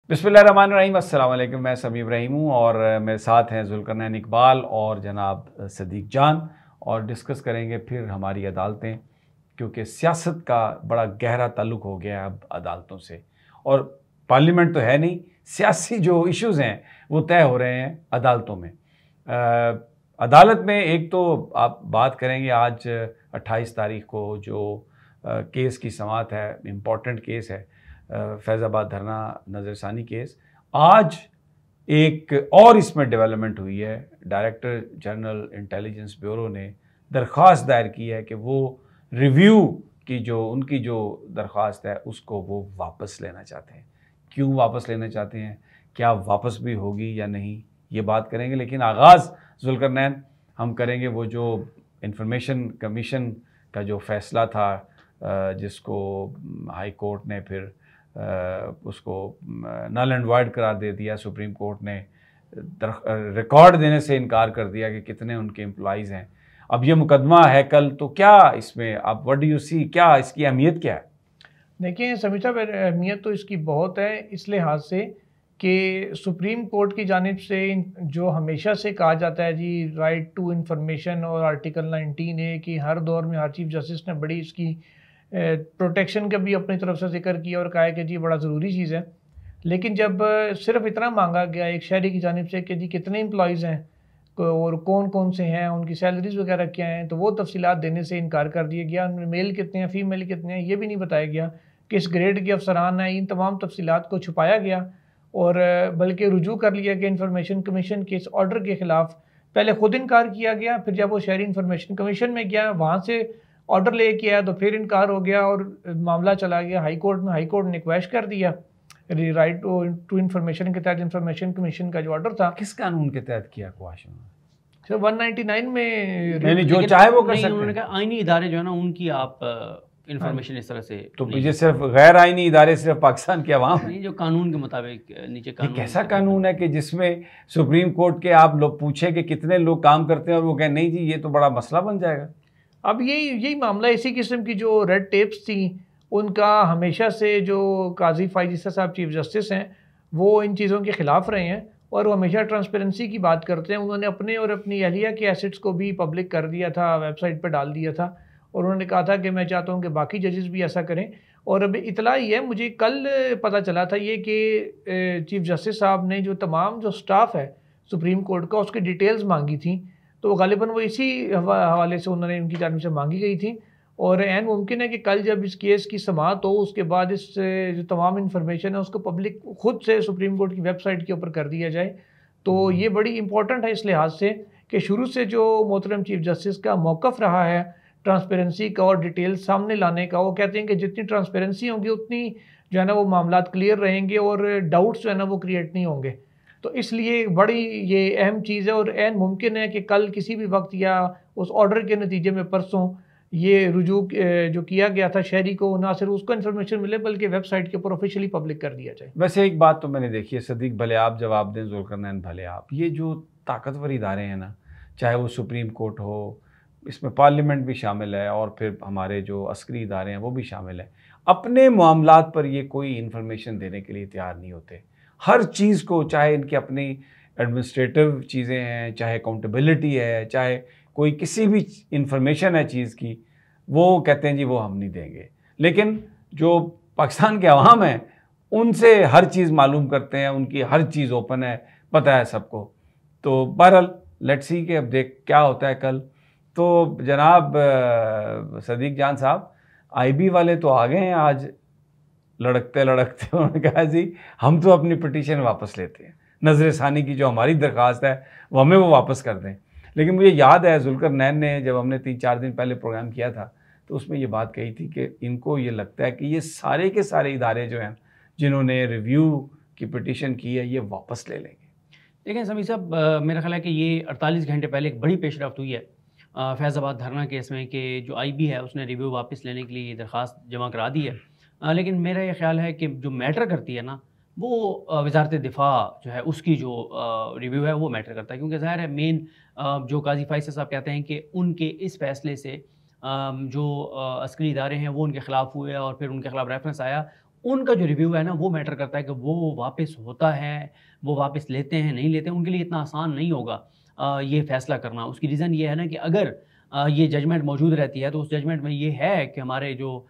बिस्मिल्लाहिर्रहमानिर्रहीम, अस्सलाम वालेकुम। मैं समी इब्राहिम हूँ और मेरे साथ हैं जुल्करनैन इकबाल और जनाब सदीक जान, और डिस्कस करेंगे फिर हमारी अदालतें, क्योंकि सियासत का बड़ा गहरा ताल्लुक़ हो गया है अब अदालतों से। और पार्लियामेंट तो है नहीं, सियासी जो इश्यूज़ हैं वो तय हो रहे हैं अदालतों में। अदालत में एक तो आप बात करेंगे आज 28 तारीख को जो केस की समाअत है, इम्पॉर्टेंट केस है, फैज़ाबाद धरना नज़रसानी केस। आज एक और इसमें डेवलपमेंट हुई है। डायरेक्टर जनरल इंटेलिजेंस ब्यूरो ने दरख्वास्त दायर की है कि वो रिव्यू की जो उनकी जो दरख्वास्त है उसको वो वापस लेना चाहते हैं। क्यों वापस लेना चाहते हैं, क्या वापस भी होगी या नहीं, ये बात करेंगे। लेकिन आगाज़ जुल्करनैन हम करेंगे वो जो इंफॉर्मेशन कमीशन का जो फ़ैसला था, जिसको हाई कोर्ट ने फिर उसको नल एंड वाइड करार दे दिया। सुप्रीम कोर्ट ने रिकॉर्ड देने से इनकार कर दिया कि कितने उनके एम्प्लॉइज़ हैं। अब ये मुकदमा है कल, तो क्या इसमें आप व्हाट डू यू सी, क्या इसकी अहमियत क्या है? देखिए समीर साहब, अहमियत तो इसकी बहुत है इस लिहाज से कि सुप्रीम कोर्ट की जानिब से जो हमेशा से कहा जाता है जी, राइट टू इंफॉर्मेशन और आर्टिकल 19 है कि हर दौर में हर चीफ जस्टिस ने बड़ी इसकी प्रोटेक्शन का भी अपनी तरफ से जिक्र किया और कहा है कि जी बड़ा ज़रूरी चीज़ है। लेकिन जब सिर्फ इतना मांगा गया एक शहरी की जानिब से कि जी कितने एम्प्लॉइज़ हैं और कौन कौन से हैं, उनकी सैलरीज वगैरह क्या हैं, तो वो तफसीलात देने से इनकार कर दिया गया। उनमें मेल कितने हैं, फ़ीमेल कितने हैं, ये भी नहीं बताया गया। किस ग्रेड के अफसरान हैं, इन तमाम तफसीलात को छुपाया गया और बल्कि रुजू कर लिया गया इंफॉर्मेशन कमीशन के इस ऑर्डर के ख़िलाफ़। पहले ख़ुद इनकार किया गया, फिर जब वो शहरी इंफॉर्मेशन कमीशन में गया, वहाँ से ऑर्डर ले के आया तो फिर इनकार हो गया और मामला चला गया हाई कोर्ट में। हाई कोर्ट ने क्वैश कर दिया राइट टू इंफॉर्मेशन के तहत इंफॉर्मेशन कमीशन का जो ऑर्डर था। किस कानून के तहत किया क्वाश? सर 199 में नहीं, जो चाहे वो कर सकते हैं। उन्होंने कहा आईनी इदारे जो है ना उनकी आप इंफॉर्मेशन इस तरह से तो ये सिर्फ गैर आईनी इदारे सिर्फ पाकिस्तान के अवाम नहीं, जो कानून के मुताबिक नीचे कानून। ये कैसा कानून है कि जिसमें सुप्रीम कोर्ट के आप लोग पूछे कि कितने लोग काम करते हैं और वो कहें नहीं जी, ये तो बड़ा मसला बन जाएगा। अब यही मामला, इसी किस्म की जो रेड टेप्स थी उनका हमेशा से जो काजी फायजीसा साहब चीफ जस्टिस हैं वो इन चीज़ों के ख़िलाफ़ रहे हैं और वो हमेशा ट्रांसपेरेंसी की बात करते हैं। उन्होंने अपने और अपनी अहलिया के एसेट्स को भी पब्लिक कर दिया था, वेबसाइट पर डाल दिया था और उन्होंने कहा था कि मैं चाहता हूँ कि बाकी जजेस भी ऐसा करें। और अभी इतला ही है, मुझे कल पता चला था ये कि चीफ जस्टिस साहब ने जो तमाम जो स्टाफ है सुप्रीम कोर्ट का उसकी डिटेल्स मांगी थी, तो गालिबन वो इसी हवाले से उन्होंने उनकी जानिब से मांगी गई थी। और एन मुमकिन है कि कल जब इस केस की समाअत हो उसके बाद इस जो तमाम इन्फॉर्मेशन है उसको पब्लिक खुद से सुप्रीम कोर्ट की वेबसाइट के ऊपर कर दिया जाए। तो ये बड़ी इंपॉर्टेंट है इस लिहाज से कि शुरू से जो मोहतरम चीफ जस्टिस का मौक़िफ़ रहा है ट्रांसपेरेंसी का और डिटेल्स सामने लाने का, वो कहते हैं कि जितनी ट्रांसपेरेंसी होगी उतनी जो है ना वो मामला क्लियर रहेंगे और डाउट्स जो है ना वो क्रिएट नहीं होंगे। तो इसलिए बड़ी ये अहम चीज़ है और एन मुमकिन है कि कल किसी भी वक्त या उस ऑर्डर के नतीजे में परसों ये रुजू जो किया गया था शहरी को, ना सिर्फ उसको इन्फॉर्मेशन मिले बल्कि वेबसाइट के ऊपर ऑफिशियली पब्लिक कर दिया जाए। वैसे एक बात तो मैंने देखी है सदीक, भले आप जवाब दें, जुल्करनैन भले आप, ये जो ताकतवर इदारे हैं ना, चाहे वो सुप्रीम कोर्ट हो, इसमें पार्लियामेंट भी शामिल है और फिर हमारे जो अस्करी इदारे हैं वो भी शामिल हैं, अपने मामलात पर ये कोई इन्फॉर्मेशन देने के लिए तैयार नहीं होते। हर चीज़ को, चाहे इनकी अपनी एडमिनिस्ट्रेटिव चीज़ें हैं, चाहे अकाउंटेबिलिटी है, चाहे कोई किसी भी इंफॉर्मेशन है चीज़ की, वो कहते हैं जी वो हम नहीं देंगे। लेकिन जो पाकिस्तान के अवाम हैं उनसे हर चीज़ मालूम करते हैं, उनकी हर चीज़ ओपन है, पता है सबको। तो बहरहाल लेट्स सी कि अब देख क्या होता है कल। तो जनाब सदीक जान साहब, आईबी वाले तो आ गए हैं आज लड़कते लड़कते। उन्होंने कहा जी हम तो अपनी पिटीशन वापस लेते हैं, नज़रसानी की जो हमारी दरख्वास्त है वो हमें वो वापस कर दें। लेकिन मुझे याद है जुल्करनैन ने जब हमने 3-4 दिन पहले प्रोग्राम किया था तो उसमें ये बात कही थी कि इनको ये लगता है कि ये सारे के सारे इदारे जो हैं जिन्होंने रिव्यू की पिटीशन की है ये वापस ले लेंगे। देखें समी साहब, मेरा ख्याल है कि ये 48 घंटे पहले एक बड़ी पेशरफ्त हुई है फैज़ाबाद धरना केस में कि जो आईबी है उसने रिव्यू वापस लेने के लिए दरख्वास्त जमा करा दी है। लेकिन मेरा ये ख्याल है कि जो मैटर करती है ना वो वजारत दिफा जो है उसकी जो रिव्यू है वो मैटर करता है, क्योंकि ज़ाहिर है मेन जो काजी फाइज़ साहब कहते हैं कि उनके इस फैसले से जो अस्करी इदारे हैं वो उनके ख़िलाफ़ हुए और फिर उनके ख़िलाफ़ रेफरेंस आया उनका जो रिव्यू है ना वो मैटर करता है कि वो वापस होता है, वो वापस लेते हैं नहीं लेते हैं, उनके लिए इतना आसान नहीं होगा ये फ़ैसला करना। उसकी रीज़न ये है ना कि अगर ये जजमेंट मौजूद रहती है तो उस जजमेंट में ये है कि हमारे जो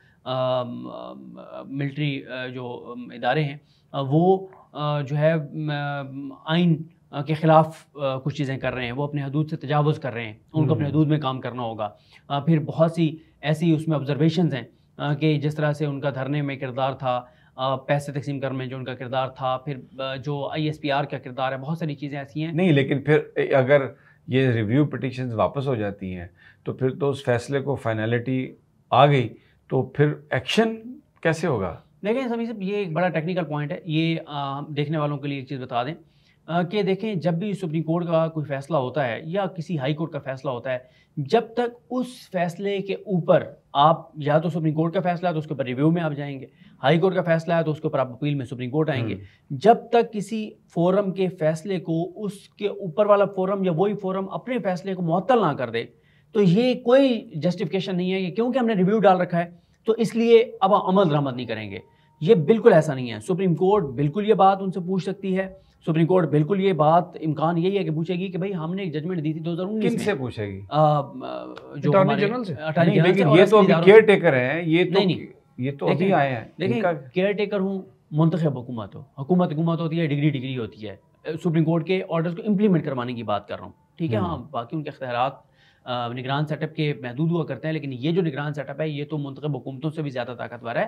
मिलिट्री जो इदारे हैं वो जो है आइन के ख़िलाफ़ कुछ चीज़ें कर रहे हैं, वो अपने हदूद से तजावुज़ कर रहे हैं, उनको अपने हदूद में काम करना होगा। फिर बहुत सी ऐसी उसमें ऑब्जर्वेशंस हैं कि जिस तरह से उनका धरने में किरदार था, पैसे तकसीम करने में जो उनका किरदार था, फिर जो ISPR का किरदार है, बहुत सारी चीज़ें ऐसी हैं। नहीं, लेकिन फिर अगर ये रिव्यू पिटिशंस वापस हो जाती हैं तो फिर तो उस फैसले को फाइनलिटी आ गई, तो फिर एक्शन कैसे होगा? देखें सभी से ये एक बड़ा टेक्निकल पॉइंट है, ये देखने वालों के लिए एक चीज़ बता दें कि देखें जब भी सुप्रीम कोर्ट का कोई फ़ैसला होता है या किसी हाई कोर्ट का फ़ैसला होता है, जब तक उस फैसले के ऊपर आप या तो सुप्रीम कोर्ट का फ़ैसला है तो उसके ऊपर रिव्यू में आप जाएंगे, हाई कोर्ट का फ़ैसला है तो उसके ऊपर आप अपील में सुप्रीम कोर्ट आएंगे। जब तक किसी फोरम के फ़ैसले को उसके ऊपर वाला फोरम या वही फोरम अपने फ़ैसले को मुअत्तल ना कर दे, तो ये कोई जस्टिफिकेशन नहीं है कि क्योंकि हमने रिव्यू डाल रखा है तो इसलिए अब अमल दरामद नहीं करेंगे। ये बिल्कुल ऐसा नहीं है। सुप्रीम कोर्ट बिल्कुल ये बात उनसे पूछ सकती है, सुप्रीम कोर्ट बिल्कुल ये बात इम्कान यही है कि पूछेगी कि भाई हमने एक जजमेंट दी थी 2019 में। किनसे पूछेगी? जो अटॉर्नी जनरल से। नहीं, लेकिन ये तो अभी केयर टेकर हैं, ये तो अभी आए हैं। देखिए केयर टेकर हूँ, मुंतखब हुकूमत हो, हुकूमत होती है, डिग्री होती है, सुप्रीम कोर्ट के ऑर्डर्स को इम्प्लीमेंट करवाने की बात कर रहा हूँ, ठीक है। हाँ, बाकी उनके इख्तियारात निगरान सेटअप के महदूद हुआ करते हैं, लेकिन ये जो निगरान सेटअप है ये तो मुंतखब हुकूमतों से भी ज़्यादा ताकतवर है।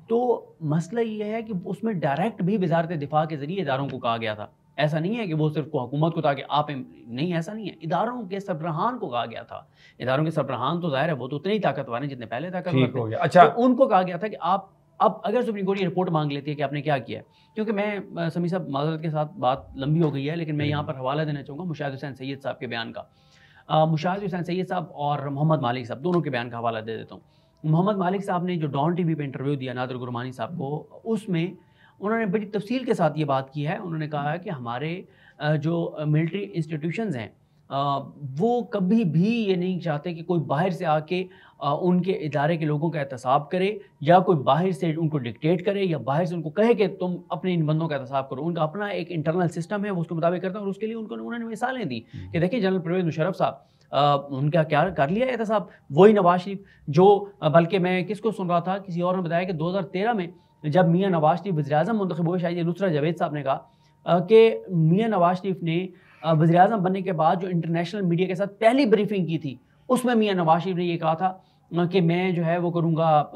तो मसला ये है कि उसमें डायरेक्ट भी वजारत दिफा के ज़रिए इदारों को कहा गया था, ऐसा नहीं है कि वो सिर्फ हुकूमत को था कि आप नहीं, ऐसा नहीं है, इदारों के सरबराहान को कहा गया था। इदारों के सरबराहान तो जाहिर है वो तो उतने ही ताकतवर हैं जितने पहले ताकतवर थे। अच्छा, तो उनको कहा गया था कि आप अब अगर सुप्रीम कोर्ट ये रिपोर्ट मांग लेती है कि आपने क्या किया है, क्योंकि मैं समी साहब माजरत के साथ बात लंबी हो गई है, लेकिन मैं यहाँ पर हवाला देना चाहूँगा मुशाहिद हुसैन सैयद साहब के बयान का। मुशाहिद हुसैन सैयद साहब और मोहम्मद मालिक साहब दोनों के बयान का हवाला दे देता हूँ। मोहम्मद मालिक साहब ने जो डॉन टीवी पे इंटरव्यू दिया नादिर गुरमानी साहब को, उसमें उन्होंने बड़ी तफसील के साथ ये बात की है। उन्होंने कहा है कि हमारे जो मिलिट्री इंस्टीट्यूशंस हैं वो कभी भी ये नहीं चाहते कि कोई बाहर से आके उनके इदारे के लोगों का एहतसाब करे या कोई बाहर से उनको डिक्टेट करे या बाहर से उनको कहे कि तुम अपने इन बंदों का एहतसाब करो। उनका अपना एक इंटरनल सिस्टम है, वो उसके मुताबिक करता है, और उसके लिए उन्होंने मिसालें दी कि देखिए जनरल परवेज़ मुशर्रफ साहब उनका क्या कर लिया एहतसाब, वही नवाज शरीफ जो बल्कि मैं किसको सुन रहा था, किसी और ने बताया कि 2013 में जब मियाँ नवाज शरीफ वज़ीर-ए-आज़म मुंतखब हुए, शायद नुसरत जावेद साहब ने कहा कि मियाँ नवाज शरीफ ने वज़ीर-ए-आज़म बनने के बाद जो इंटरनेशनल मीडिया के साथ पहली ब्रीफिंग की थी उसमें मियाँ नवाज शरीफ ने ये कहा था कि मैं जो है वो करूँगा,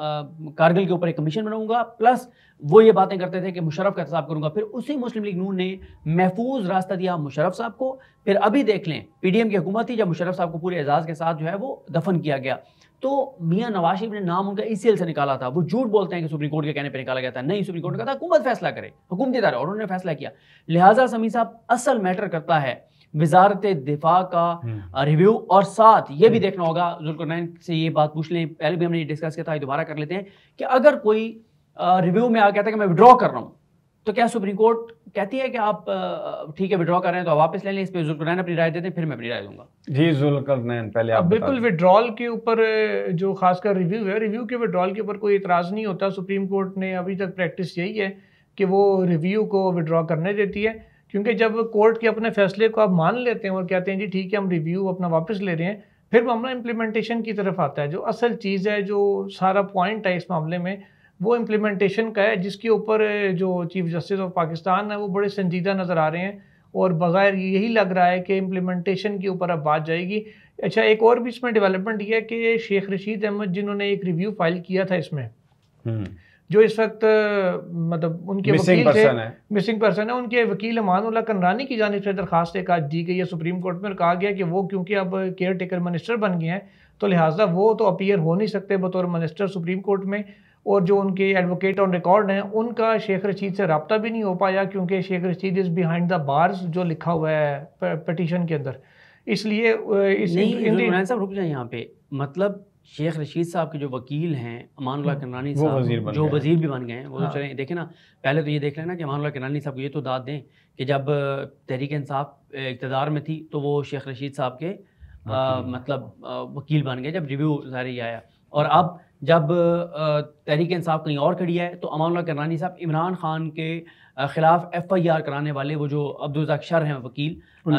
कारगिल के ऊपर एक कमीशन बनाऊँगा, प्लस वो ये बातें करते थे कि मुशर्रफ का एहतसाब करूँगा। फिर उसी मुस्लिम लीग नून ने महफूज रास्ता दिया मुशर्रफ साहब को। फिर अभी देख लें PDM की हुकूमत थी जब मुशर्रफ साहब को पूरे एजाज़ के साथ जो है वो दफन किया गया। तो मियाँ नवाज शरीफ ने नाम उनका ECL से निकाला था। वो झूठ बोलते हैं कि सुप्रीम कोर्ट के कहने पर निकाला गया था, नहीं, सुप्रीम कोर्ट ने कहा था हुकूमत फैसला करे, हुकूमती इदारा, और उन्होंने फैसला किया। लिहाजा समी साहब असल मैटर करता है वजारत दिफा का रिव्यू, और साथ ये भी देखना होगा, जुल्करनैन से ये बात पूछ लें, पहले भी हमने ये डिस्कस किया था, दोबारा कर लेते हैं कि अगर कोई रिव्यू में आ कहता है कि मैं विड्रॉ कर रहा हूँ, तो क्या सुप्रीम कोर्ट कहती है कि आप ठीक है विड्रॉ कर रहे हैं तो आप वापस ले लें? इस पर जुल्करनैन अपनी राय देते हैं, फिर मैं अपनी राय दूंगा। जी जुल्करनैन, पहले आप बिल्कुल विड्रॉल के ऊपर जो खासकर रिव्यू है, रिव्यू के विड्रॉल के ऊपर कोई इतराज़ नहीं होता। सुप्रीम कोर्ट ने अभी तक प्रैक्टिस यही है कि वो रिव्यू को विड्रॉ करने देती है, क्योंकि जब कोर्ट के अपने फैसले को आप मान लेते हैं और कहते हैं जी ठीक है हम रिव्यू अपना वापस ले रहे हैं, फिर मामला इम्प्लीमेंटेशन की तरफ आता है। जो असल चीज़ है, जो सारा पॉइंट है इस मामले में, वो इम्प्लीमेंटेशन का है, जिसके ऊपर जो चीफ जस्टिस ऑफ पाकिस्तान है वो बड़े संजीदा नज़र आ रहे हैं, और बग़ैर यही लग रहा है कि इम्प्लीमेंटेशन के ऊपर अब बात जाएगी। अच्छा, एक और भी इसमें डेवलपमेंट ये है कि शेख रशीद अहमद जिन्होंने एक रिव्यू फाइल किया था इसमें, जो इस वक्त मतलब उनके वकील थे, मिसिंग पर्सन है, उनके वकील अमानुल्लाह कनरानी की जानिब से दरखास्त एक आज दी गई है सुप्रीम कोर्ट में, और कहा गया कि वो क्योंकि अब केयर टेकर मिनिस्टर बन गए हैं तो लिहाजा वो तो अपीयर हो नहीं सकते बतौर मिनिस्टर सुप्रीम कोर्ट में, और जो उनके एडवोकेट ऑन रिकॉर्ड हैं उनका शेख रशीद से रब्ता भी नहीं हो पाया, क्योंकि Sheikh Rashid is behind the bars जो लिखा हुआ है पटिशन के अंदर। इसलिए साहब रुक जाए यहाँ पे, मतलब शेख रशीद साहब के जो वकील हैं अमानुल्लाह कनरानी साहब जो वज़ीर भी बन गए हैं, वो तो चलें देखें ना, पहले तो ये देख लेना कि अमानुल्लाह कनरानी साहब को ये तो दाद दें कि जब तहरीक इंसाफ इक़्तिदार में थी तो वो शेख रशीद साहब के मतलब वकील बन गए जब रिव्यू जारी आया, और अब जब तहरीक इंसाफ कहीं और खड़ी है तो अमानुल्लाह करनानी साहब इमरान खान के खिलाफ FIR कराने वाले वो जो अब्दुल रज़ाक शर हैं वकील,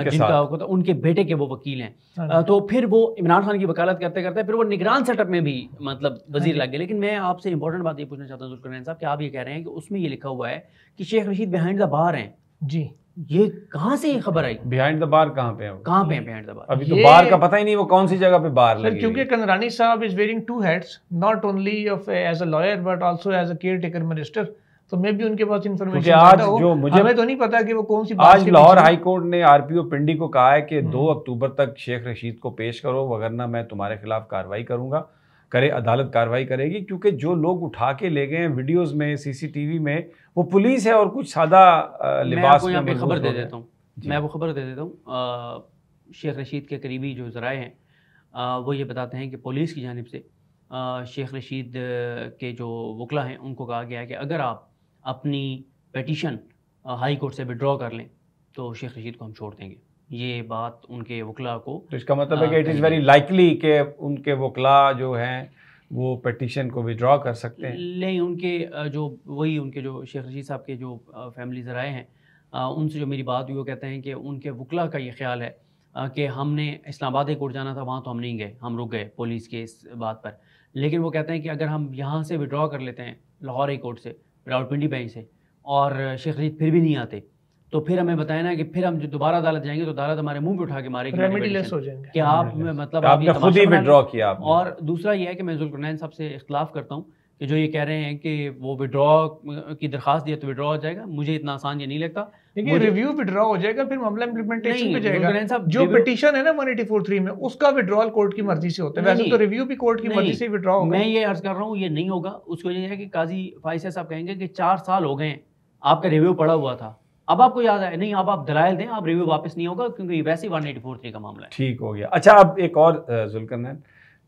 जिनका उनके बेटे के वो वकील हैं, तो फिर वो इमरान खान की वकालत करते करते फिर वो निगरान सेटअप में भी मतलब वजीर लग गए। लेकिन मैं आपसे इंपॉर्टेंट बात ये पूछना चाहता हूँ जुल्करनैन साहब कि आप ये कह रहे हैं कि उसमें ये लिखा हुआ है कि Sheikh Rashid behind the bar हैं। जी, ये कहाँ से ये खबर आई? बिहाइंड द बार कहाँ पे है? कहाँ पे है बिहाइंड द बार? अभी तो बार का पता ही नहीं वो कौन सी जगह पे बार लगी। क्योंकि करनानी साहब is wearing 2 hats, not only of as a lawyer but also as a caretaker minister. तो मैं भी उनके पास इन्फॉर्मेशन आज जो मुझे हमें तो नहीं पता कि वो कौन सी आज लाहौर हाई कोर्ट ने RPO पिंडी को कहा है कि 2 अक्टूबर तक शेख रशीद को पेश करो, वगरना मैं तुम्हारे खिलाफ कार्रवाई करूंगा। करे अदालत कार्रवाई करेगी, क्योंकि जो लोग उठा के ले गए हैं वीडियोस में, CCTV में, वो पुलिस है और कुछ सादा लिबास में। मैं खबर दे देता हूँ, मैं वो खबर दे देता हूँ। शेख रशीद के करीबी जो ज़राए हैं वो ये बताते हैं कि पुलिस की जानिब से शेख रशीद के जो वकला हैं उनको कहा गया है कि अगर आप अपनी पिटीशन हाई कोर्ट से विड्रॉ कर लें तो शेख रशीद को हम छोड़ देंगे। ये बात उनके वकला को, तो इसका मतलब है कि इट इज़ वेरी लाइकली कि उनके वकला जो हैं वो पिटीशन को विड्रॉ कर सकते हैं। नहीं, उनके जो वही उनके जो शेख रशीद साहब के जो फैमिली ज़राए हैं उनसे जो मेरी बात हुई वो कहते हैं कि उनके वकला का ये ख्याल है कि हमने इस्लामाबाद हाई कोर्ट जाना था, वहाँ तो हम नहीं गए, हम रुक गए पुलिस के इस बात पर। लेकिन वो कहते हैं कि अगर हम यहाँ से विड्रॉ कर लेते हैं लाहौर हाई कोर्ट से, रावलपिंडी बेंच से, और शेख रशीद फिर भी नहीं आते, तो फिर हमें बताया ना कि फिर हम जो दोबारा अदालत जाएंगे तो अदालत हमारे मुंह पे उठा के मारेगी, रेमेडीलेस हो जाएंगे कि आप मतलब आप ये खुद ही विड्रॉ किया। और दूसरा ये है कि मैं जुल्करनैन साहब से इख्तलाफ करता हूँ कि जो ये कह रहे हैं कि वो विड्रॉ की दरखास्त दिए तो विड्रॉ हो जाएगा, मुझे इतना आसान ये नहीं लगता। देखिए रिव्यू विड्रॉ हो जाएगा, फिर मामला इम्प्लीमेंटेशन पे जाएगा। जो पिटीशन है ना 184(3) में, उसका विड्रॉल कोर्ट की मर्जी से होता है, वैसे तो रिव्यू भी कोर्ट की मर्जी से विड्रॉ होगा। मैं ये अर्ज कर रहा हूँ ये नहीं होगा। उसकी वजह है कि काजी फाइज़ साहब कहेंगे कि 4 साल हो गए आपका रिव्यू पड़ा हुआ था, अब आपको याद आया नहीं, अब आप दलाइल दें, आप रिव्यू वापस नहीं होगा क्योंकि वैसे ही 184(3) का मामला है। ठीक हो गया। अच्छा, अब एक और जुल्करनैन,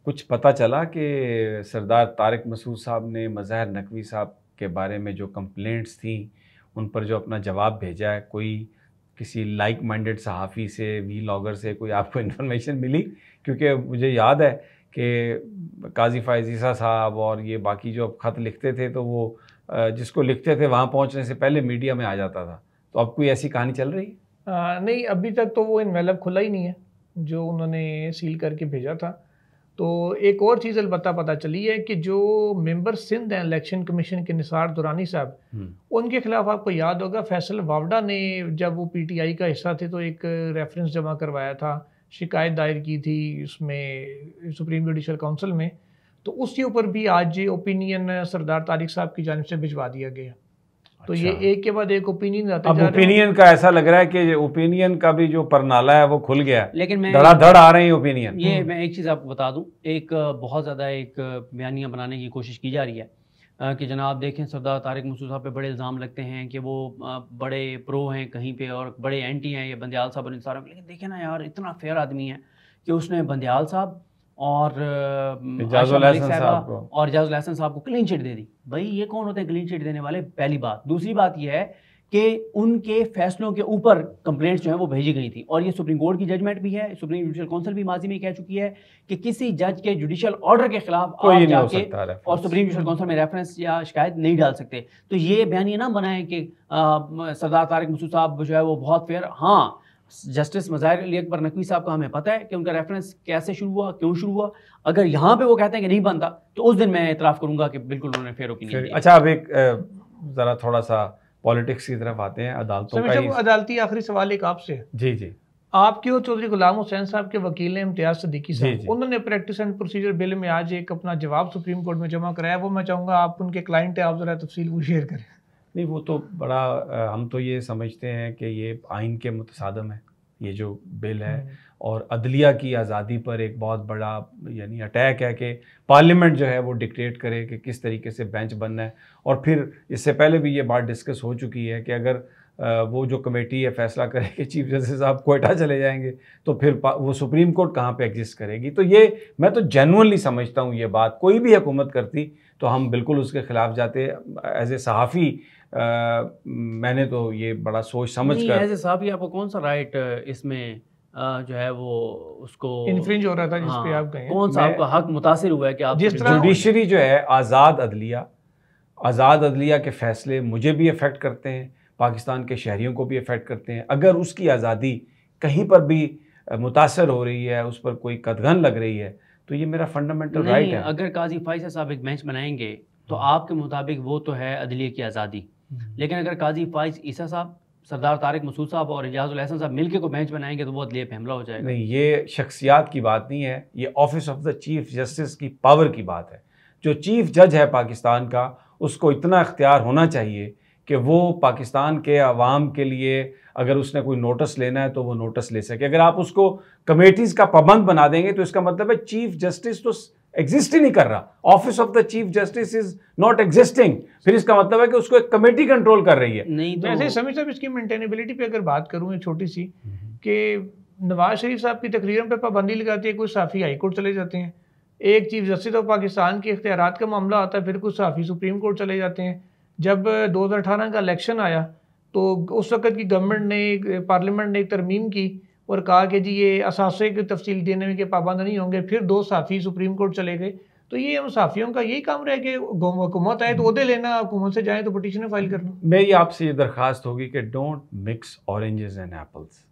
कुछ पता चला कि सरदार तारिक मसूद साहब ने मज़हर नकवी साहब के बारे में जो कंप्लेंट्स थी उन पर जो अपना जवाब भेजा है, कोई किसी लाइक माइंडेड सहाफ़ी से, व्लॉगर से कोई आपको इन्फॉर्मेशन मिली? क्योंकि मुझे याद है कि काजी फायज़ साहब और ये बाकी जो ख़त लिखते थे तो वो जिसको लिखते थे वहाँ पहुँचने से पहले मीडिया में आ जाता था, तो अब कोई ऐसी कहानी चल रही है? नहीं, अभी तक तो वो इनवेलप खुला ही नहीं है जो उन्होंने सील करके भेजा था। तो एक और चीज़ अलबत्ता पता चली है कि जो मेंबर सिंध हैं इलेक्शन कमीशन के निसार दुरानी साहब, उनके खिलाफ आपको याद होगा फैसल वावडा ने जब वो PTI का हिस्सा थे तो एक रेफरेंस जमा करवाया था, शिकायत दायर की थी उसमें सुप्रीम जुडिशल काउंसिल में, तो उसके ऊपर भी आज ओपिनियन सरदार तारिक साहब की जानिब से भिजवा दिया गया। तो ये एक के बाद एक ओपिनियन आते जा रहे हैं। ओपिनियन का ऐसा लग रहा है कि ओपिनियन का भी जो परनाला है वो खुल गया, लेकिन मैं धड़ाधड़ आ रहे हैं ओपिनियन। ये मैं एक चीज़ आपको बता दूं, एक बहुत ज़्यादा एक बयानिया बनाने की कोशिश की जा रही है कि जनाब देखें सरदार तारिक मसूद साहब पे बड़े इल्ज़ाम लगते हैं कि वो बड़े प्रो हैं कहीं पे और बड़े एंटी हैं, ये बंदियाल साहब और इन सारों। लेकिन देखें ना यार, इतना फेयर आदमी है कि उसने बंदियाल साहब और इजाज़ुल हसन साहब को क्लीन चिट दे दी। भाई ये कौन होते हैं क्लीन चिट देने वाले? पहली बात। दूसरी बात यह है कि उनके फैसलों के ऊपर कंप्लेंट्स जो हैं वो भेजी गई थी, और ये सुप्रीम कोर्ट की जजमेंट भी है, सुप्रीम जुडिशल काउंसिल भी माजी में कह चुकी है कि किसी जज के जुडिशल ऑर्डर के खिलाफ आप जाके और सुप्रीम जुडिशल काउंसिल में रेफरेंस या शिकायत नहीं डाल सकते। तो ये बयान ये ना बनाए कि सरदार तारिक मसूद साहब जो है वो बहुत फेयर। हाँ, जस्टिस मज़ाहिर अली अकबर नकवी साहब का हमें पता है कि उनका रेफरेंस कैसे शुरू हुआ, क्यों शुरू हुआ। अगर यहाँ पे वो कहते हैं कि नहीं बनता तो उस दिन मैं एतराफ़ करूँगा कि बिल्कुल उन्होंने फेयर ओपिनियन दिया। अच्छा, अब एक ज़रा थोड़ा सा पॉलिटिक्स की तरफ आते हैं, अदालतों का ही अदालती आखिरी सवाल एक आपसे। जी जी। आपके और चौधरी गुलाम हुसैन साहब के वकील हैं इम्तियाज़ सदीकी साहब, उन्होंने प्रैक्टिस एंड प्रोसीजर बिल में आज एक अपना जवाब सुप्रीम कोर्ट में जमा कराया। वो मैं चाहूँगा आप उनके क्लाइंट हैं, आप ज़रा तफसील वो शेयर करें। नहीं, वो तो बड़ा हम तो ये समझते हैं कि ये आइन के मुतसादम है ये जो बिल है, और अदलिया की आज़ादी पर एक बहुत बड़ा यानी अटैक है कि पार्लियामेंट जो है वो डिक्टेट करे कि किस तरीके से बेंच बनना है। और फिर इससे पहले भी ये बात डिस्कस हो चुकी है कि अगर वो जो कमेटी है फैसला करे कि चीफ जस्टिस साहब कोयटा चले जाएंगे तो फिर वो सुप्रीम कोर्ट कहाँ पे एग्जिस्ट करेगी। तो ये मैं तो जेन्युइनली समझता हूँ ये बात, कोई भी हुकूमत करती तो हम बिल्कुल उसके खिलाफ जाते। एज ए सहाफ़ी मैंने तो ये बड़ा सोच समझ कर। एज ए सहाफ़ी आपको कौन सा राइट इसमें जो है वो उसको इन्फ्रिंज हो रहा था जिस पे हाँ, आप गए हैं। कौन सा आपका हक मुतासिर हुआ है कि आप जिस तरह जुडिशरी जो है आज़ाद अदलिया के फ़ैसले मुझे भी अफेक्ट करते हैं, पाकिस्तान के शहरियों को भी अफेक्ट करते हैं। अगर उसकी आज़ादी कहीं पर भी मुतासर हो रही है, उस पर कोई कदगन लग रही है, तो ये मेरा फंडामेंटल राइट है। अगर काजी फाइज़ साहब एक बेंच बनाएंगे तो आपके मुताबिक वो तो है अदलिया की आज़ादी, लेकिन अगर काजी फाइज़ ईसा साहब, सरदार तारिक मसूद साहब और इजाज़ुल एहसन साहब मिलकर को बेंच बनाएंगे तो वो अदलिया पे हमला हो जाएगा। नहीं, ये शख्सियात की बात नहीं है, ये office of the chief justice की पावर की बात है। जो चीफ जज है पाकिस्तान का, उसको इतना इख्तियार होना चाहिए कि वो पाकिस्तान के अवाम के लिए अगर उसने कोई नोटिस लेना है तो वो नोटिस ले सके। अगर आप उसको कमेटीज़ का पाबंद बना देंगे तो इसका मतलब है चीफ जस्टिस तो एग्जिस्ट ही नहीं कर रहा, office of the chief justice is not existing. फिर इसका मतलब है कि उसको एक कमेटी कंट्रोल कर रही है। नहीं तो वैसे समीर साहब इसकी मेंटेनेबिलिटी पे अगर बात करूँ छोटी सी, कि नवाज शरीफ साहब की तकरीरों पे पाबंदी लगाती है, कुछ सहाफ़ी हाई कोर्ट चले जाते हैं, एक चीफ जस्टिस ऑफ पाकिस्तान के इख्तियारात का मामला आता है, फिर कुछ सहाफ़ी सुप्रीम कोर्ट चले जाते हैं। जब 2018 का इलेक्शन आया तो उस वक्त की गवर्नमेंट ने, पार्लियामेंट ने एक तरमीम की और कहा कि जी ये असासे की तफसील देने में के पाबंद नहीं होंगे। फिर 2 सहाफ़ी सुप्रीम कोर्ट चले गए। तो ये हम सहाफ़ियों का यही काम रहे कि हुकूमत आए तो ओहदे लेना, हुकूमत से जाए तो पटिशन फाइल करना। मेरी आपसे ये दरख्वास्त होगी कि don't mix oranges and apples.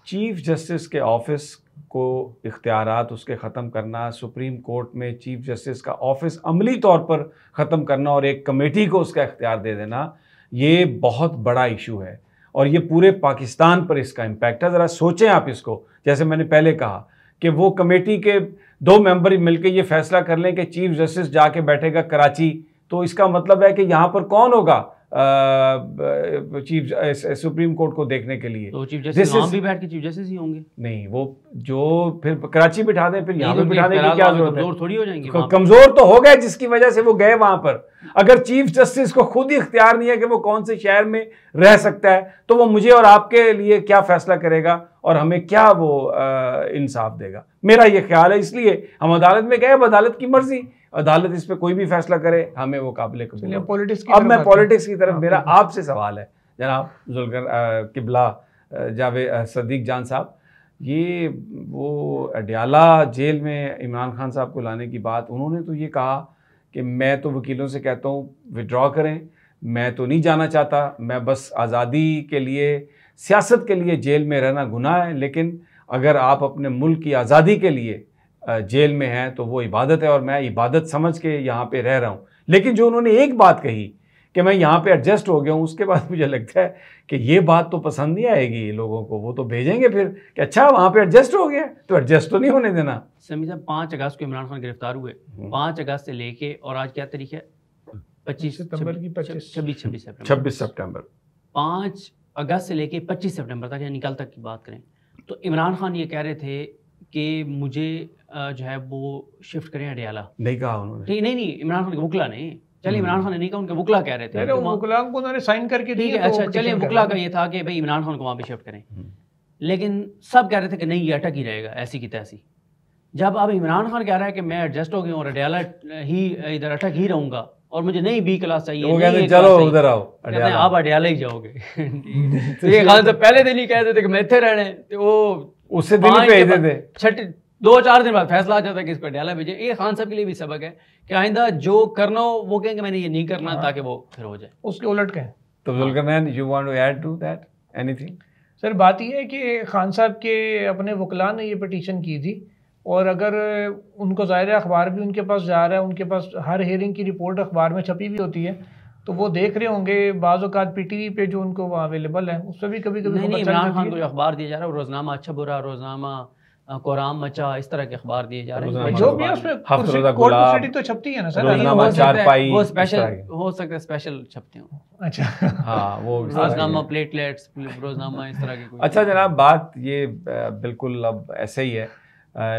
Chief justice के ऑफिस को इख्तियारात उसके ख़त्म करना, सुप्रीम कोर्ट में चीफ जस्टिस का ऑफिस अमली तौर पर ख़त्म करना और एक कमेटी को उसका इख्तियार दे देना, ये बहुत बड़ा इशू है और ये पूरे पाकिस्तान पर इसका इम्पैक्ट है। ज़रा सोचें आप इसको। जैसे मैंने पहले कहा कि वो कमेटी के 2 मेंबर मिलकर ये फैसला कर लें कि चीफ जस्टिस जाके बैठेगा कराची, तो इसका मतलब है कि यहाँ पर कौन होगा चीफ सुप्रीम कोर्ट को देखने के लिए? तो चीफ जस्टिस वहाँ भी बैठ के चीफ जस्टिस ही होंगे। नहीं, वो जो फिर कराची बिठा दें, फिर यहाँ पे बिठाने की क्या जरूरत है? कमजोर थोड़ी हो जाएंगे। कमजोर तो हो गए जिसकी वजह से वो गए वहां पर। अगर चीफ जस्टिस को खुद ही इख्तियार नहीं है कि वो कौन से शहर में रह सकता है, तो वो मुझे और आपके लिए क्या फैसला करेगा और हमें क्या वो इंसाफ देगा? मेरा ये ख्याल है। इसलिए हम अदालत में गए, अब अदालत की मर्जी, अदालत इस पे कोई भी फैसला करे, हमें वो काबिल कबूल। अब मैं पॉलिटिक्स की तरफ, मेरा आपसे सवाल है जनाब जुल्कर किबला जावेद सदीक जान साहब, ये वो अडियाला जेल में इमरान खान साहब को लाने की बात, उन्होंने तो ये कहा कि मैं तो वकीलों से कहता हूँ विड्रॉ करें, मैं तो नहीं जाना चाहता, मैं बस आज़ादी के लिए, सियासत के लिए जेल में रहना गुनाह है, लेकिन अगर आप अपने मुल्क की आज़ादी के लिए जेल में हैं तो वो इबादत है और मैं इबादत समझ के यहाँ पे रह रहा हूँ। लेकिन जो उन्होंने एक बात कही कि मैं यहाँ पे एडजस्ट हो गया हूँ, उसके बाद मुझे लगता है कि ये बात तो पसंद नहीं आएगी लोगों को। वो तो भेजेंगे फिर कि अच्छा वहाँ पे एडजस्ट हो गया, तो एडजस्ट तो नहीं होने देना। समीर साहब 5 अगस्त को इमरान खान गिरफ्तार हुए, 5 अगस्त से लेके और आज क्या तारीख है? 26 सितंबर। 5 अगस्त से लेके 25 सितंबर तक, यानी कल तक की बात करें तो इमरान खान ये कह रहे थे कि मुझे जो है वो शिफ्ट करें अडियाला। नहीं कहा उन्होंने। ठीक, नहीं इमरान खान के वकला ने, चलिए इमरान खान ने नहीं कहा, उनके वकला कह रहे थे। वकला को उन्होंने साइन करके ठीक है, अच्छा चलिए, वकला का ये था कि भाई इमरान खान को वहाँ पे शिफ्ट करें, लेकिन सब कह रहे थे कि नहीं ये अटक ही रहेगा ऐसी की तैसी। जब अब इमरान खान कह रहा है कि मैं एडजस्ट हो गया हूँ और अडियाला ही इधर अटक ही रहूँगा और मुझे नहीं B क्लास चाहिए, वो कहते चलो उधर आओ, आप अडियाला ही जाओगे। तो ये खान तो पहले दिन ही कहते थे कि मैं इतने रहने, तो वो उससे दिन भेजते थे, 2-4 दिन बाद फैसला आ जाता है कि इसको अडियाला भेजे। ये खान साहब के लिए भी सबक है कि आइंदा जो करना हो वो कहेंगे मैंने ये नहीं करना, ताकि वो फिर हो जाए, उसके उलट कहें। तो Zulqarnain, you want to add to that anything? Sir बात यह है कि खान साहब के अपने वकला ने ये पिटीशन की थी और अगर उनको ज़ाहिर अखबार भी उनके पास जा रहा है, उनके पास हर हेयरिंग की रिपोर्ट अखबार में छपी भी होती है, तो वो देख रहे होंगे बाज़ औक़ात PTV पे जो उनको अवेलेबल है उस पर भी कभी नहीं इमरान खान को जो अखबार दिया जा रहा है, रोज़नामा अच्छा बुरा, रोज़नामा कोराम मचा, इस तरह के अखबार दिए जा रहे हैं जो भी है उसमें कोर्ट तो छपती है ना सर, वो स्पेशल हो सकता है, स्पेशल छपते हो। अच्छा हाँ, वो रोज़नामा प्लेटलेट्स, रोज़नामा इस तरह के। अच्छा जनाब, बात ये बिल्कुल अब ऐसे ही है,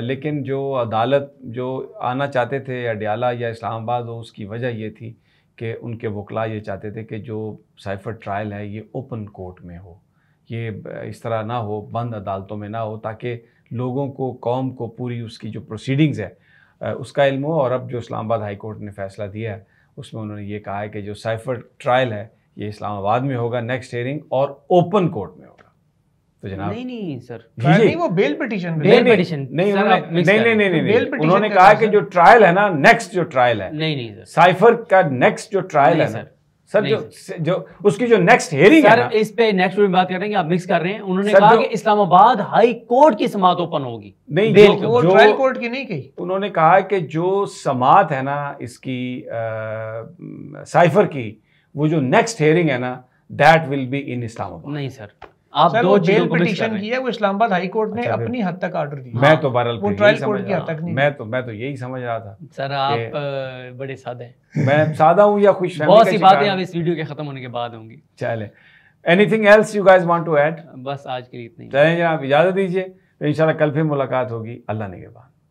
लेकिन जो अदालत जो आना चाहते थे अडियाला या इस्लामाबाद, हो उसकी वजह ये थी कि उनके वकला ये चाहते थे कि जो साइफर ट्रायल है ये ओपन कोर्ट में हो, ये इस तरह ना हो, बंद अदालतों में ना हो, ताकि लोगों को, कौम को पूरी उसकी जो प्रोसीडिंग्स है उसका इल्म हो। और अब जो इस्लामाबाद हाई कोर्ट ने फ़ैसला दिया है उसमें उन्होंने ये कहा है कि जो साइफर ट्रायल है ये इस्लामाबाद में होगा नेक्स्ट हियरिंग, और ओपन कोर्ट में होगा। तो जनाब नहीं सर, नहीं वो बेल पिटीशन बेल पिटीशन नहीं सर, आप mix कर रहे हैं। नहीं उन्होंने कहा कि जो ट्रायल है ना, नेक्स्ट जो ट्रायल है, नहीं सर, साइफर का नेक्स्ट जो ट्रायल है ना सर, जो उसकी जो नेक्स्ट हेयरिंग है ना, इस पे नेक्स्ट में बात करेंगे, आप मिक्स कर रहे हैं। उन्होंने सर, कहा कि इस्लामाबाद हाई कोर्ट की समाअत ओपन होगी, नहीं बेल वो ट्रायल कोर्ट की नहीं कही। उन्होंने कहा कि जो समाअत है ना इसकी साइफर की, वो जो नेक्स्ट हेयरिंग है ना, that will be in Islamabad. नहीं सर, आप दो बेल पिटीशन की है, वो इस्लामाबाद हाई कोर्ट ने अच्छा, अपनी हद तक ऑर्डर दिया। मैं तो बहरहाल वो ट्रायल कोर्ट की हद तक नहीं। मैं तो यही समझ रहा था सर, आप बड़े सादे हैं। मैं सादा हूँ या खुश? बहुत सी बातें अब इस वीडियो के खत्म होने के बाद होंगी। चले, anything else you guys want to add? बस आज के लिए इतना ही। चलें जनाब, इजाजत दीजिए, तो इंशाल्लाह कल फिर मुलाकात होगी। अल्लाह निगहबान।